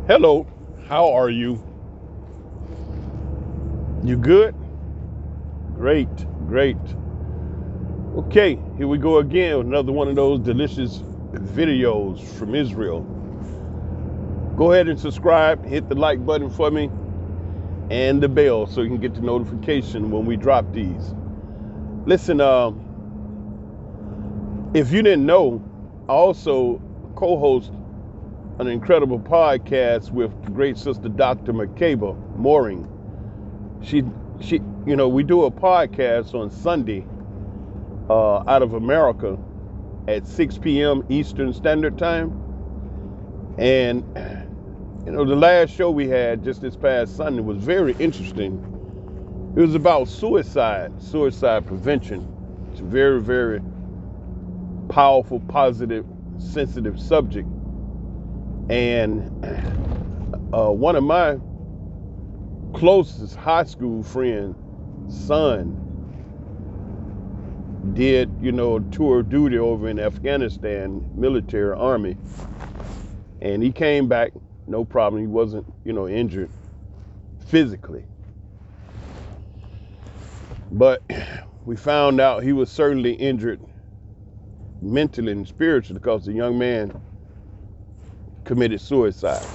Hello, how are you? You good? Great, great. Okay, here we go again with another one of those delicious videos from Israel. Go ahead and subscribe, hit the like button for me, and the bell so you can get the notification when we drop these. Listen, if you didn't know, I also co-host an incredible podcast with the great sister Dr. McCabe Mooring. She, we do a podcast on Sunday out of America at 6 p.m. Eastern Standard Time. And, the last show we had just this past Sunday was very interesting. It was about suicide prevention. It's a very, very powerful, positive, sensitive subject. And one of my closest high school friends' son did, tour of duty over in Afghanistan, military army. And he came back, no problem. He wasn't, injured physically. But we found out he was certainly injured mentally and spiritually because the young man committed suicide.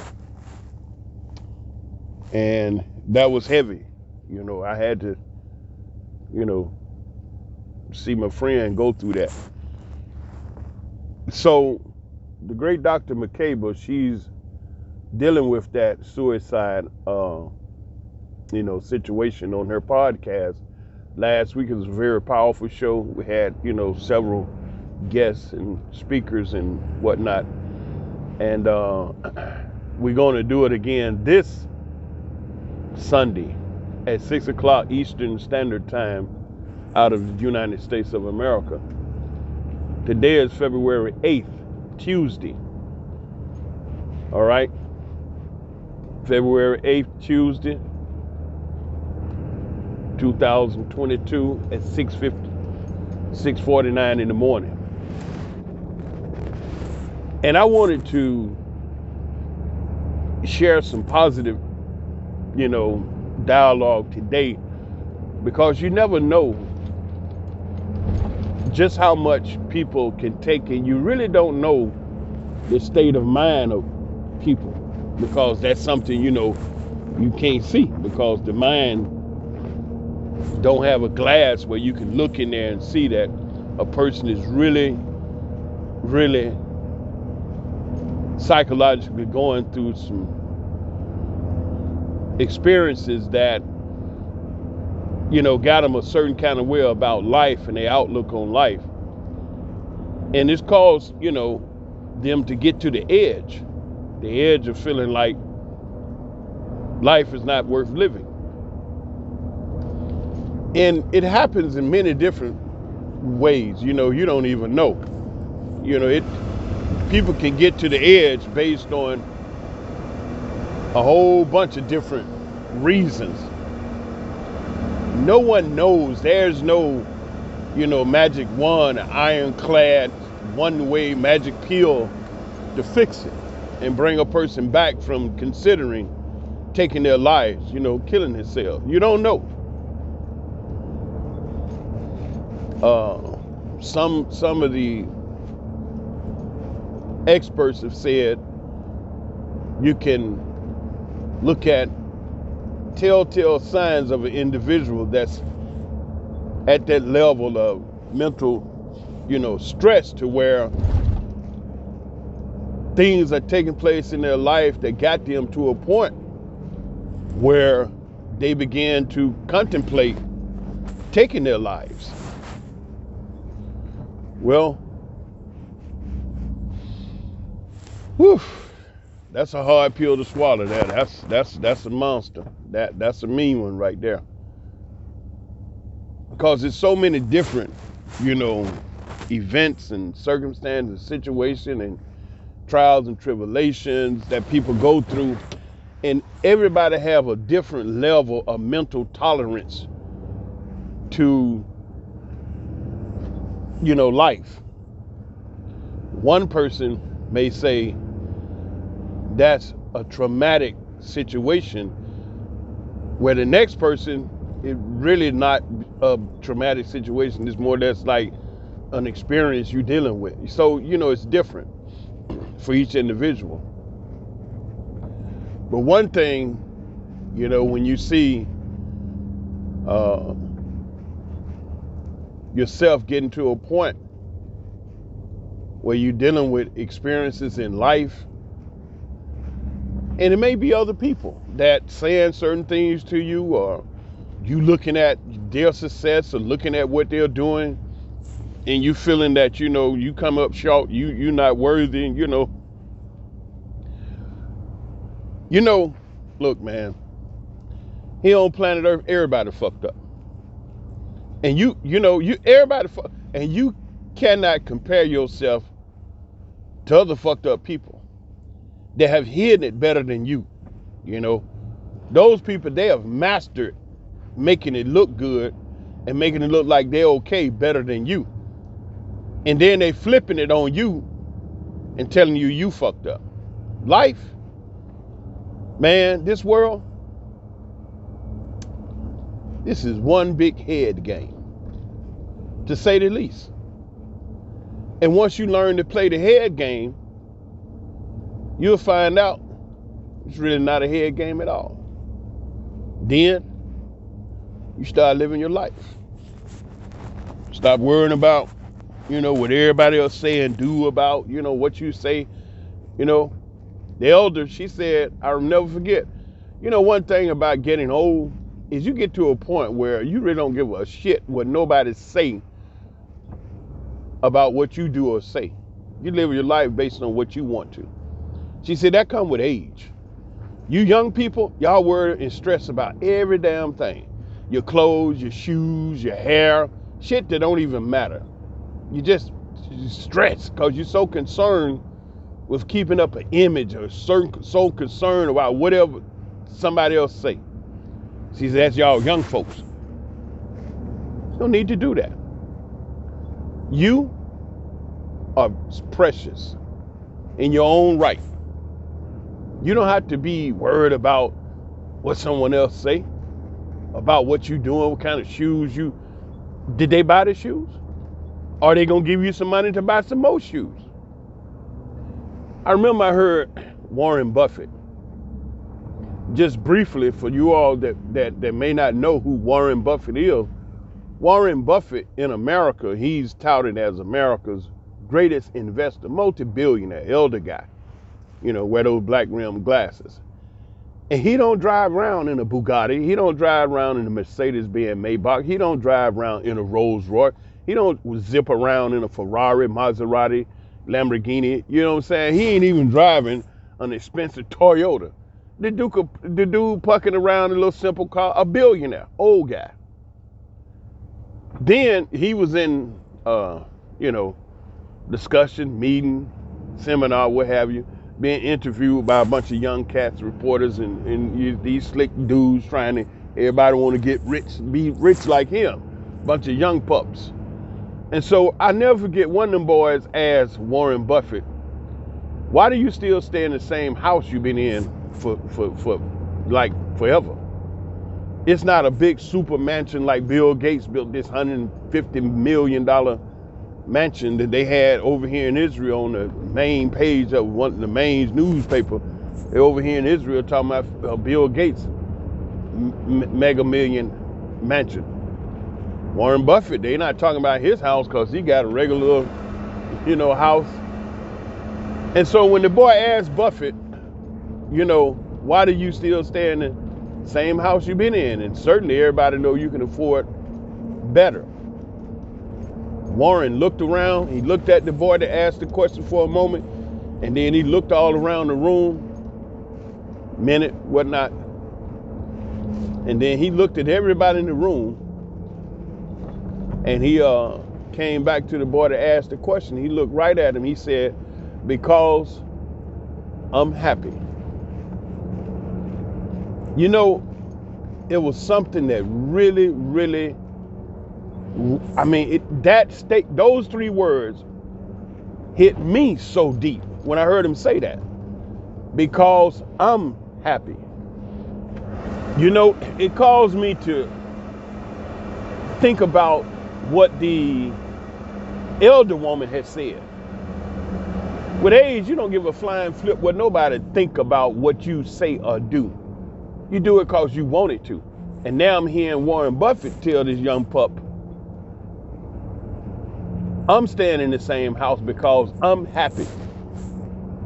And that was heavy. I had to, see my friend go through that. So the great Dr. McCabe, she's dealing with that suicide, situation on her podcast. Last week it was a very powerful show. We had, several guests and speakers and whatnot. And we're going to do it again this Sunday at 6 o'clock Eastern Standard Time out of the United States of America. Today is February 8th, Tuesday. All right? February 8th, Tuesday, 2022 at 6:49 in the morning. And I wanted to share some positive, dialogue today, because you never know just how much people can take, and you really don't know the state of mind of people, because that's something, you can't see, because the mind don't have a glass where you can look in there and see that a person is really, really psychologically going through some experiences that, got them a certain kind of way about life and their outlook on life. And it's caused, them to get to the edge of feeling like life is not worth living. And it happens in many different ways, you don't even know. People can get to the edge based on a whole bunch of different reasons. No one knows. There's no, magic wand, ironclad, one-way magic pill to fix it and bring a person back from considering taking their lives, killing themselves. You don't know. Some of the experts have said you can look at telltale signs of an individual that's at that level of mental, stress, to where things are taking place in their life that got them to a point where they began to contemplate taking their lives. Well, that's a hard pill to swallow. That's a monster. That's a mean one right there. Because there's so many different, events and circumstances, situation and trials and tribulations that people go through, and everybody have a different level of mental tolerance to, life. One person may say that's a traumatic situation where the next person is really not a traumatic situation. It's more or less like an experience you're dealing with. So, it's different for each individual. But one thing, when you see yourself getting to a point where you're dealing with experiences in life, and it may be other people that saying certain things to you, or you looking at their success or looking at what they're doing, and you feeling that, you come up short, you're not worthy, look, man, here on planet Earth, everybody fucked up. And everybody and you cannot compare yourself to other fucked up people that have hidden it better than you. Those people, they have mastered making it look good and making it look like they're okay better than you. And then they flipping it on you and telling you fucked up. Life, man, this world, this is one big head game, to say the least. And once you learn to play the head game, you'll find out it's really not a head game at all. Then you start living your life. Stop worrying about, what everybody else say and do about, what you say. The elder, she said, I'll never forget, one thing about getting old is you get to a point where you really don't give a shit what nobody say about what you do or say. You live your life based on what you want to. She said that come with age. You young people, y'all worry and stress about every damn thing. Your clothes, your shoes, your hair, shit that don't even matter. You just stress because you're so concerned with keeping up an image, or so concerned about whatever somebody else say. She said, that's y'all young folks. You don't need to do that. You are precious in your own right. You don't have to be worried about what someone else say, about what you doing, what kind of shoes did they buy the shoes? Are they gonna give you some money to buy some more shoes? I remember I heard Warren Buffett, just briefly for you all that may not know who Warren Buffett is. Warren Buffett in America, he's touted as America's greatest investor, multi-billionaire, elder guy, wear those black rimmed glasses. And he don't drive around in a Bugatti. He don't drive around in a Mercedes-Benz Maybach. He don't drive around in a Rolls Royce. He don't zip around in a Ferrari, Maserati, Lamborghini. You know what I'm saying? He ain't even driving an expensive Toyota. The dude pucking around in a little simple car, a billionaire, old guy. Then he was in, discussion, meeting, seminar, what have you, being interviewed by a bunch of young cats, reporters, and these slick dudes trying to, everybody want to get rich, be rich like him, bunch of young pups. And so I never forget one of them boys asked Warren Buffett, why do you still stay in the same house you've been in for like forever? It's not a big super mansion like Bill Gates built, this $150 million mansion that they had over here in Israel on the main page of one of the main newspaper. They're over here in Israel talking about Bill Gates mega million mansion. Warren Buffett, they're not talking about his house because he got a regular, house. And so when the boy asked Buffett, why do you still stay in the same house you've been in? And certainly everybody know you can afford better. Warren looked around, he looked at the boy that asked the question for a moment, and then he looked all around the room, minute, whatnot, and then he looked at everybody in the room, and he came back to the boy that asked the question. He looked right at him, he said, because I'm happy. It was something that really, really, those three words hit me so deep when I heard him say that. because I'm happy. You know, it caused me to think about what the elder woman had said. With age, you don't give a flying flip what nobody think about what you say or do. You do it because you want it to. And now I'm hearing Warren Buffett tell this young pup, I'm staying in the same house because I'm happy.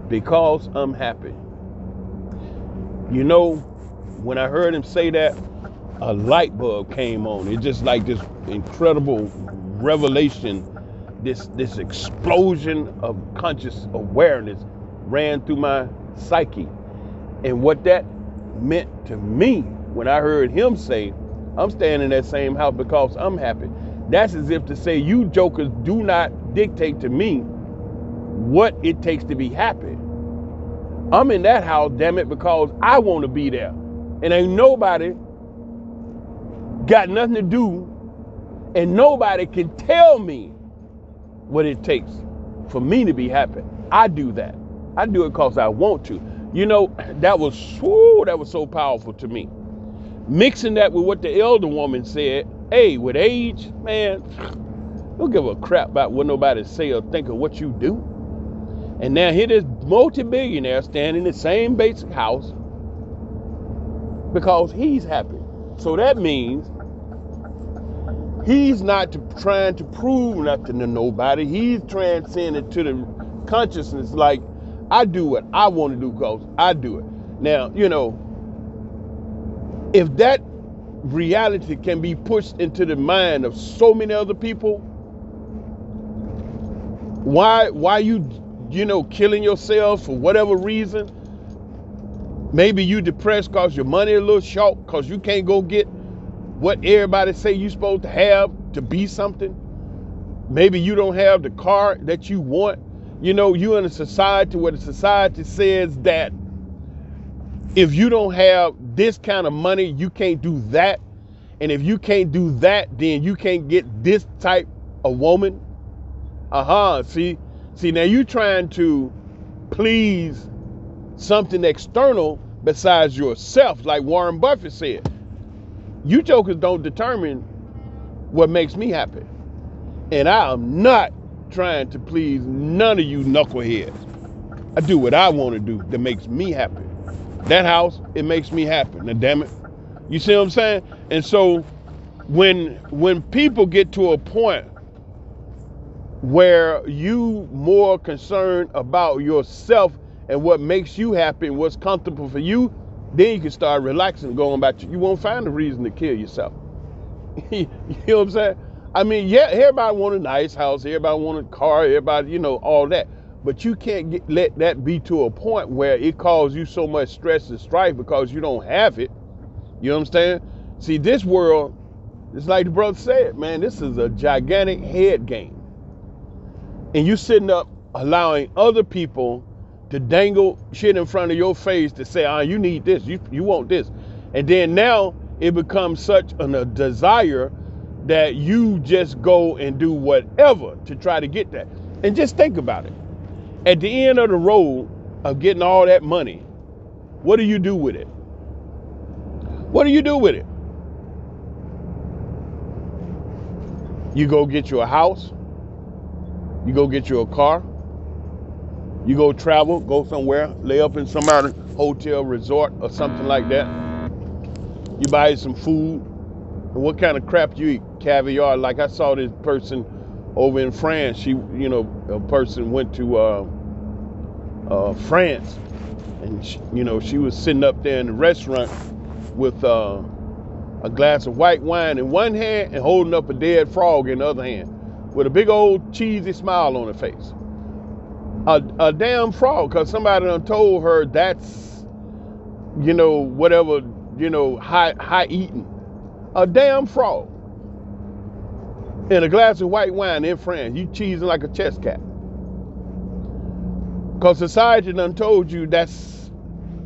Because I'm happy. You know, when I heard him say that, a light bulb came on. It's just like this incredible revelation, this explosion of conscious awareness ran through my psyche. And what that meant to me when I heard him say, I'm staying in that same house because I'm happy. That's as if to say, you jokers do not dictate to me what it takes to be happy. I'm in that house, damn it, because I want to be there. And ain't nobody got nothing to do, and nobody can tell me what it takes for me to be happy. I do that. I do it because I want to. You know, that was so powerful to me. Mixing that with what the elder woman said, hey, with age, man, don't give a crap about what nobody say or think of what you do. And now here this multi-billionaire standing in the same basic house because he's happy. So that means he's not trying to prove nothing to nobody. He's transcended to the consciousness like, I do what I want to do because I do it. Now, you know, if that reality can be pushed into the mind of so many other people, why you know, killing yourself for whatever reason? Maybe you depressed because your money a little short because you can't go get what everybody say you supposed to have to be something. Maybe you don't have the car that you want. You know, you in a society where the society says that if you don't have this kind of money, you can't do that. And if you can't do that, then you can't get this type of woman. See, now you're trying to please something external besides yourself, like Warren Buffett said. You jokers don't determine what makes me happy. And I am not trying to please none of you knuckleheads. I do what I want to do that makes me happy. That house, it makes me happy. Now, damn it. You see what I'm saying? And so when people get to a point where you more concerned about yourself and what makes you happy and what's comfortable for you, then you can start relaxing and going about you won't find a reason to kill yourself. You know what I'm saying? I mean, yeah, everybody want a nice house, everybody want a car, everybody, you know, all that. But you can't let that be to a point where it causes you so much stress and strife because you don't have it. You know what I'm saying? See, this world, it's like the brother said, man, this is a gigantic head game. And you sitting up allowing other people to dangle shit in front of your face to say, you need this, you want this. And then now it becomes such a desire that you just go and do whatever to try to get that. And just think about it. At the end of the road of getting all that money, what do you do with it? What do you do with it? You go get you a house. You go get you a car. You go travel, go somewhere, lay up in some other hotel, resort, or something like that. You buy some food. And what kind of crap you eat? Caviar. Like I saw this person over in France. She, you know, a person went to France, and she was sitting up there in the restaurant with a glass of white wine in one hand and holding up a dead frog in the other hand, with a big old cheesy smile on her face. A damn frog, because somebody done told her that's, whatever, high eating. A damn frog. And a glass of white wine in France. You cheesing like a chess cat. Because society done told you that's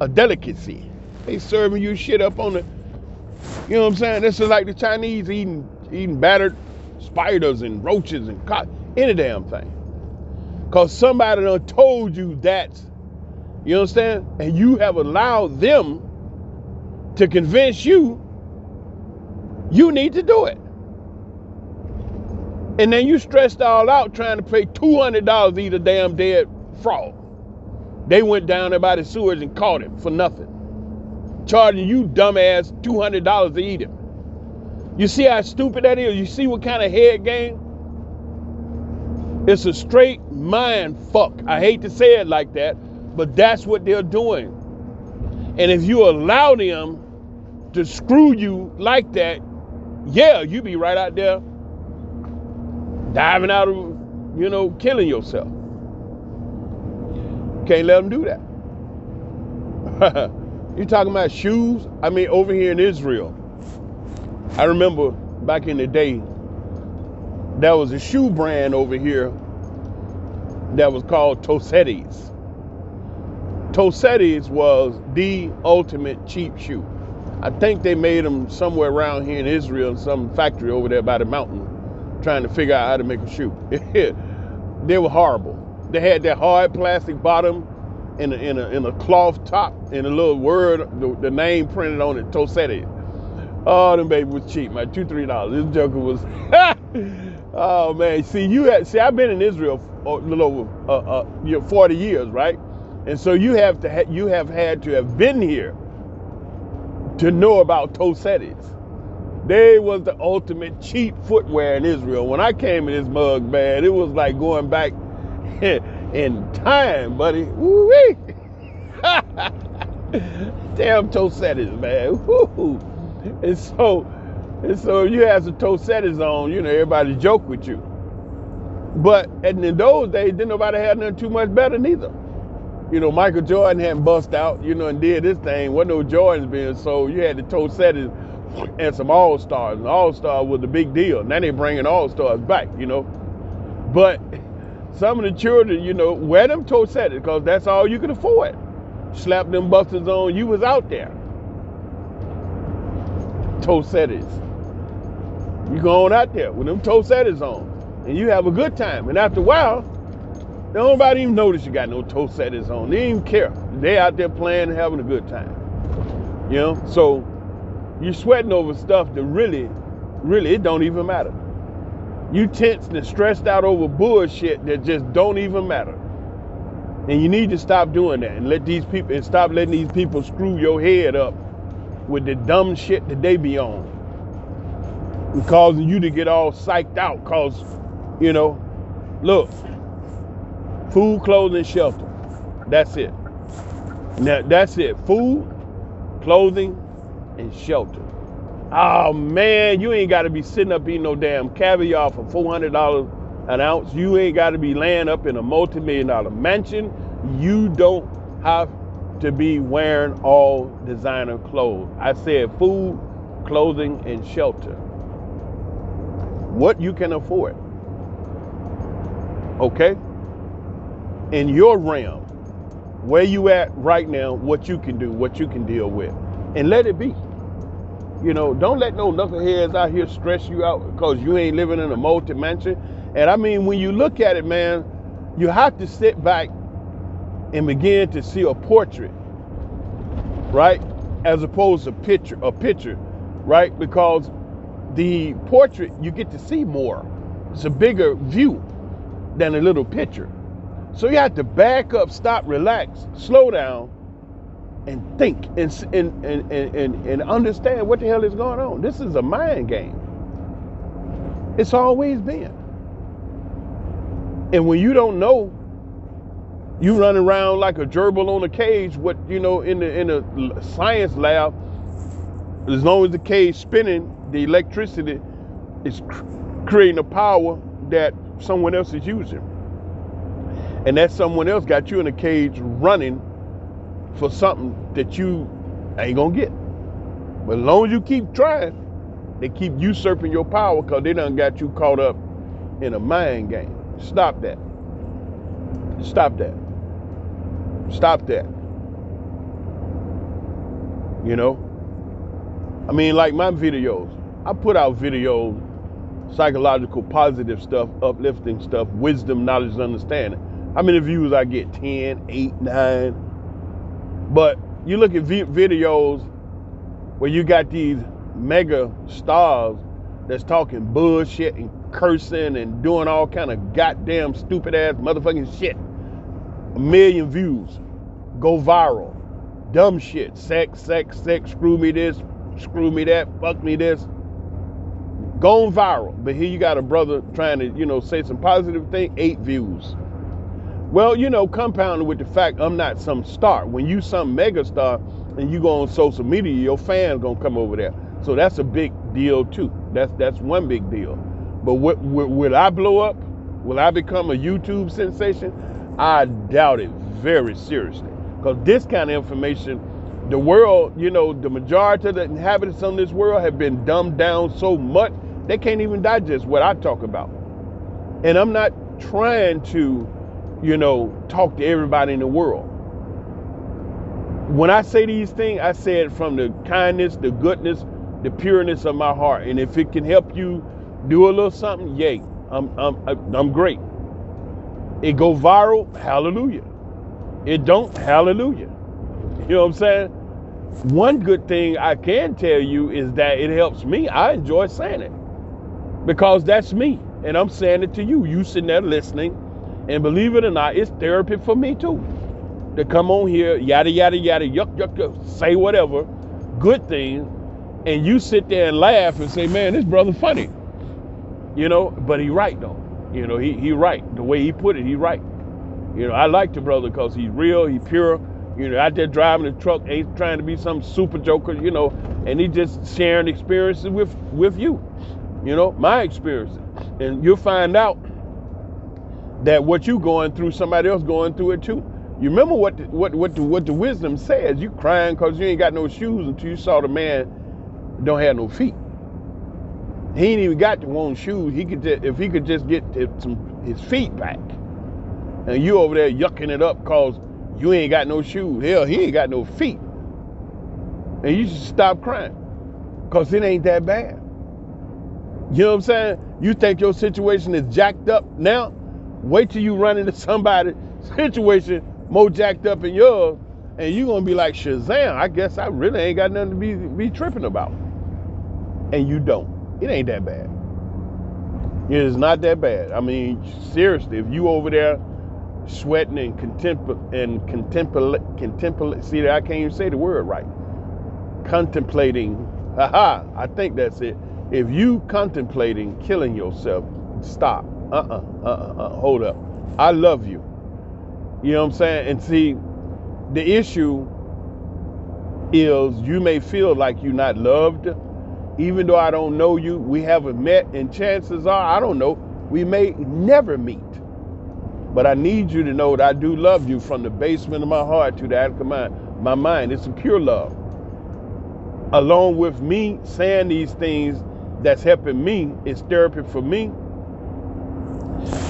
a delicacy. They serving you shit up on the, you know what I'm saying? This is like the Chinese eating battered spiders and roaches and any damn thing. Because somebody done told you that's, You understand? And you have allowed them to convince you you need to do it. And then you stressed all out trying to pay $200 to eat a damn dead frog. They went down there by the sewers and caught him for nothing. Charging you dumbass $200 to eat him. You see how stupid that is? You see what kind of head game? It's a straight mind fuck. I hate to say it like that, but that's what they're doing. And if you allow them to screw you like that, yeah, you be right out there diving out of, killing yourself. Can't let them do that. You talking about shoes? I mean, over here in Israel, I remember back in the day, there was a shoe brand over here that was called Tosetti's. Tosetti's was the ultimate cheap shoe. I think they made them somewhere around here in Israel, some factory over there by the mountain, trying to figure out how to make a shoe. They were horrible. They had that hard plastic bottom in a cloth top and a little word, the name printed on it, Tosetti. Oh, them baby was cheap, man. $2-3. This joker was. Oh man, see, I've been in Israel a little over 40 years, right? And so you have had to have been here to know about Tosetti's. They was the ultimate cheap footwear in Israel. When I came in this mug, man, it was like going back in time, buddy. Woo-wee. Damn Tosetti's, man. Woo-hoo. And so you have some Tosetti's on, everybody joke with you. But in those days, didn't nobody have nothing too much better neither. Michael Jordan hadn't bust out, and did this thing. Wasn't no Jordans being sold. You had the Tosetti's and some All-Stars. And All-Star was the big deal. Now they bringing All-Stars back, But some of the children, wear them Tosetti's because that's all you could afford. Slap them busters on, you was out there. Tosetti's. You go on out there with them Tosetti's on, and you have a good time. And after a while, nobody even notice you got no Tosetti's on. They didn't even care. They out there playing and having a good time. So you're sweating over stuff that really, it don't even matter. You tensed and stressed out over bullshit that just don't even matter. And you need to stop doing that and stop letting these people screw your head up with the dumb shit that they be on. And causing you to get all psyched out cause, look, food, clothing, shelter. That's it. Now, that's it. Food, clothing, and shelter. Oh man, you ain't got to be sitting up eating no damn caviar for $400 an ounce. You ain't got to be laying up in a multi-million-dollar mansion. You don't have to be wearing all designer clothes. I said food, clothing, and shelter. What you can afford. Okay? In your realm, where you at right now, what you can do, what you can deal with. And let it be. Don't let no knuckleheads out here stress you out because you ain't living in a multi-mansion. And I mean, when you look at it, man, you have to sit back and begin to see a portrait, right? As opposed to a picture, right? Because the portrait, you get to see more. It's a bigger view than a little picture. So you have to back up, stop, relax, slow down, and think and understand what the hell is going on. This is a mind game. It's always been. And when you don't know, you run around like a gerbil on a cage. In a science lab, as long as the cage spinning, the electricity is creating a power that someone else is using. And that someone else got you in a cage running for something that you ain't gonna get. But as long as you keep trying, they keep usurping your power because they done got you caught up in a mind game. Stop that. Stop that. Stop that. I mean, like my videos, I put out videos, psychological, positive stuff, uplifting stuff, wisdom, knowledge, and understanding. How many views I get? 10, 8, 9. But you look at videos where you got these mega stars that's talking bullshit and cursing and doing all kind of goddamn stupid ass motherfucking shit. 1 million views, go viral, dumb shit, sex, screw me this, screw me that, fuck me this, going viral. But here you got a brother trying to, say some positive thing, 8 views. Well, compounded with the fact I'm not some star. When you some mega star and you go on social media, your fans gonna come over there. So that's a big deal too. That's one big deal. But will I blow up? Will I become a YouTube sensation? I doubt it very seriously. Because this kind of information, the world, the majority of the inhabitants on this world have been dumbed down so much, they can't even digest what I talk about. And I'm not trying to, talk to everybody in the world. When I say these things, I say it from the kindness, the goodness, the pureness of my heart. And if it can help you do a little something, yay, I'm great. It go viral, hallelujah. It don't, hallelujah. You know what I'm saying? One good thing I can tell you is that it helps me. I enjoy saying it because that's me. And I'm saying it to you. You sitting there listening. And believe it or not, it's therapy for me too. To come on here, yada, yada, yada, yuck, say whatever, good thing. And you sit there and laugh and say, man, this brother funny. But he right though. He right. The way he put it, he right. I like the brother because he's real, he pure. Out there driving the truck, ain't trying to be some super joker, and he just sharing experiences with you. My experiences. And you'll find out that what you going through, somebody else going through it too. You remember what the wisdom says? You crying because you ain't got no shoes until you saw the man don't have no feet. He ain't even got to want shoes. If he could just get his feet back. And you over there yucking it up because you ain't got no shoes. Hell, he ain't got no feet. And you should stop crying because it ain't that bad. You know what I'm saying? You think your situation is jacked up now? Wait till you run into somebody's situation more jacked up than yours, and you're going to be like, Shazam, I guess I really ain't got nothing to be tripping about. And you don't. It ain't that bad. It is not that bad. I mean, seriously, if you over there sweating and contemplate, see, I can't even say the word right. Contemplating, I think that's it. If you contemplating killing yourself, stop. Hold up. I love you. You know what I'm saying? And see, the issue is you may feel like you're not loved, even though I don't know you, we haven't met, and chances are, I don't know, we may never meet. But I need you to know that I do love you from the basement of my heart to the attic of my mind. It's a pure love. Along with me saying these things that's helping me, it's therapy for me.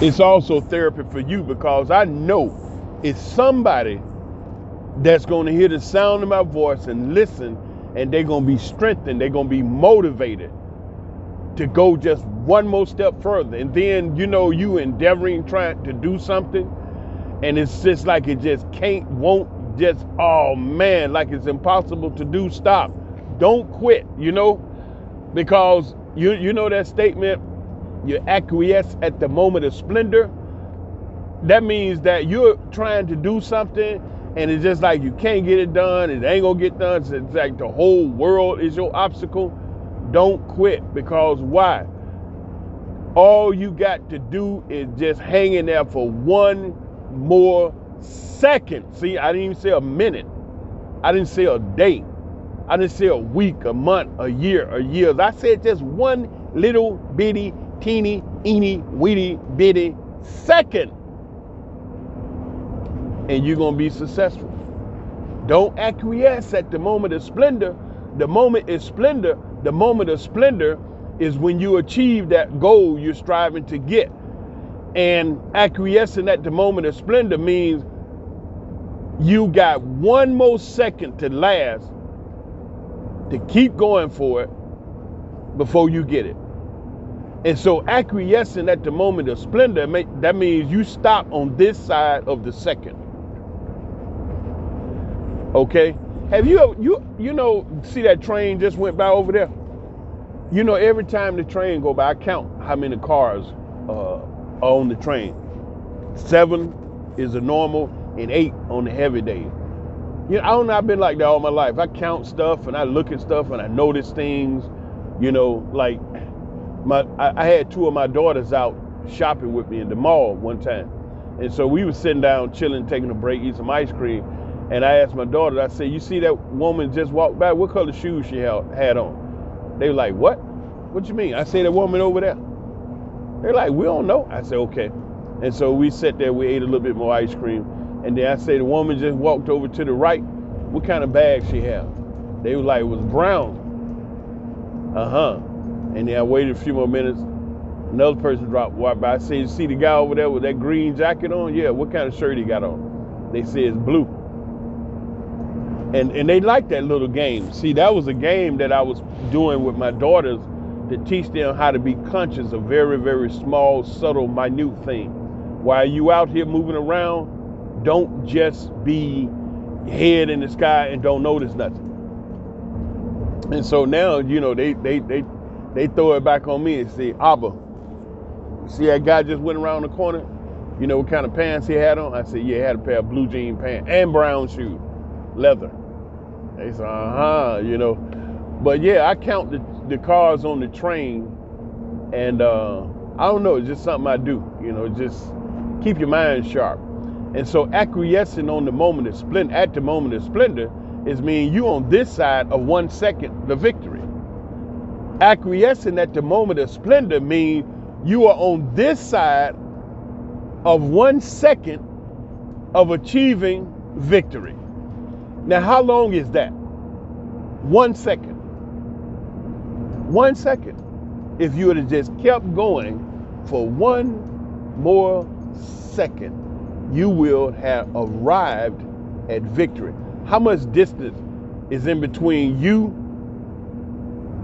It's also therapy for you because I know it's somebody that's going to hear the sound of my voice and listen, and they're going to be strengthened. They're going to be motivated to go just one more step further. And then, you endeavoring, trying to do something, and it's just like it just won't just, oh man, like it's impossible to do. Stop. Don't quit, because you know that statement, you acquiesce at the moment of splendor. That means that you're trying to do something and it's just like you can't get it done. It ain't gonna get done. So it's like the whole world is your obstacle. Don't quit, because why? All you got to do is just hang in there for one more second. See, I didn't even say a minute. I didn't say a day. I didn't say a week, a month, a year, or years. I said just one little bitty, teeny, eeny, weeny, bitty second. And you're going to be successful. Don't acquiesce at the moment of splendor. The moment is splendor. The moment of splendor is when you achieve that goal you're striving to get. And acquiescing at the moment of splendor means you got one more second to last to keep going for it before you get it. And so acquiescing at the moment of splendor, that means you stop on this side of the second. Okay? Have you know, see that train just went by over there? You know, every time the train go by, I count how many cars are on the train. 7 is a normal and 8 on the heavy day. You know, I don't know, I've been like that all my life. I count stuff and I look at stuff and I notice things. You know, like I had 2 of my daughters out shopping with me in the mall one time. And so we were sitting down, chilling, taking a break, eating some ice cream. And I asked my daughter, I said, you see that woman just walked by? What color shoes she had on? They were like, what? What you mean? I said, that woman over there. They're like, we don't know. I said, okay. And so we sat there, we ate a little bit more ice cream. And then I said, the woman just walked over to the right. What kind of bag she had? They were like, it was brown. Uh-huh. And then I waited a few more minutes. Another person walked by. I said, you see the guy over there with that green jacket on? Yeah, what kind of shirt he got on? They said it's blue. And they liked that little game. See, that was a game that I was doing with my daughters to teach them how to be conscious of very, very small, subtle, minute things. While you out here moving around, don't just be head in the sky and don't notice nothing. And so now, you know, they throw it back on me and say, Abba, see that guy just went around the corner? You know what kind of pants he had on? I said, yeah, he had a pair of blue jean pants and brown shoes, leather. They said, you know. But yeah, I count the cars on the train, and I don't know, it's just something I do. You know, just keep your mind sharp. And so acquiescing on the moment of splendor, at the moment of splendor, is mean you on this side of 1 second the victory. Acquiescing at the moment of splendor mean you are on this side of 1 second of achieving victory. Now, how long is that? 1 second. 1 second. If you would have just kept going for 1 more second, you will have arrived at victory. How much distance is in between you?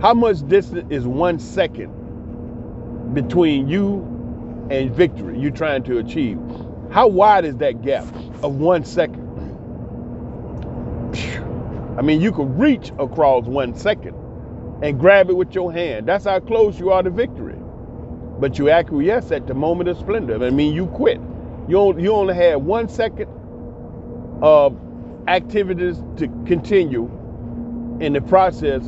How much distance is 1 second between you and victory you're trying to achieve? How wide is that gap of 1 second? I mean, you could reach across 1 second and grab it with your hand. That's how close you are to victory. But you acquiesce at the moment of splendor. I mean, you quit. You only had 1 second of activities to continue in the process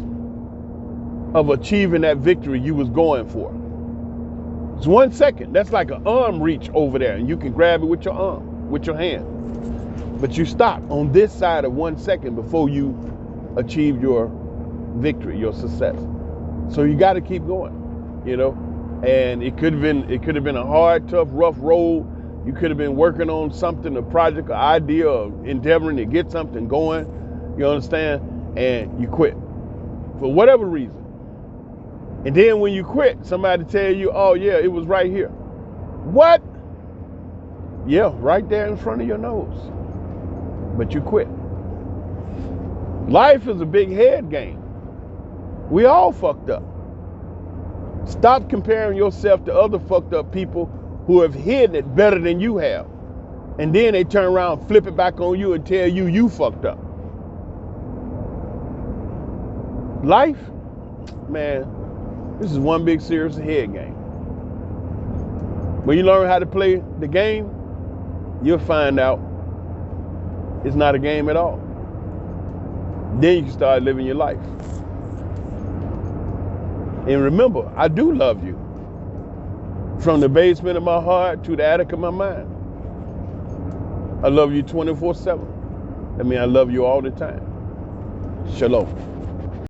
of achieving that victory you was going for. It's 1 second. That's like an arm reach over there, and you can grab it with your arm, with your hand. But you stop on this side of 1 second before you achieve your victory, your success. So you got to keep going, you know. And it could have been a hard, tough, rough road. You could have been working on something, a project, an idea, or endeavoring to get something going. You understand? And you quit for whatever reason. And then when you quit, somebody tell you, "Oh yeah, it was right here." What? Yeah, right there in front of your nose. But you quit. Life is a big head game. We all fucked up. Stop comparing yourself to other fucked up people who have hidden it better than you have. And then they turn around, flip it back on you and tell you you fucked up. Life, man, this is one big serious head game. When you learn how to play the game, you'll find out it's not a game at all. Then you can start living your life. And remember, I do love you. From the basement of my heart to the attic of my mind. I love you 24/7. I mean, I love you all the time. Shalom.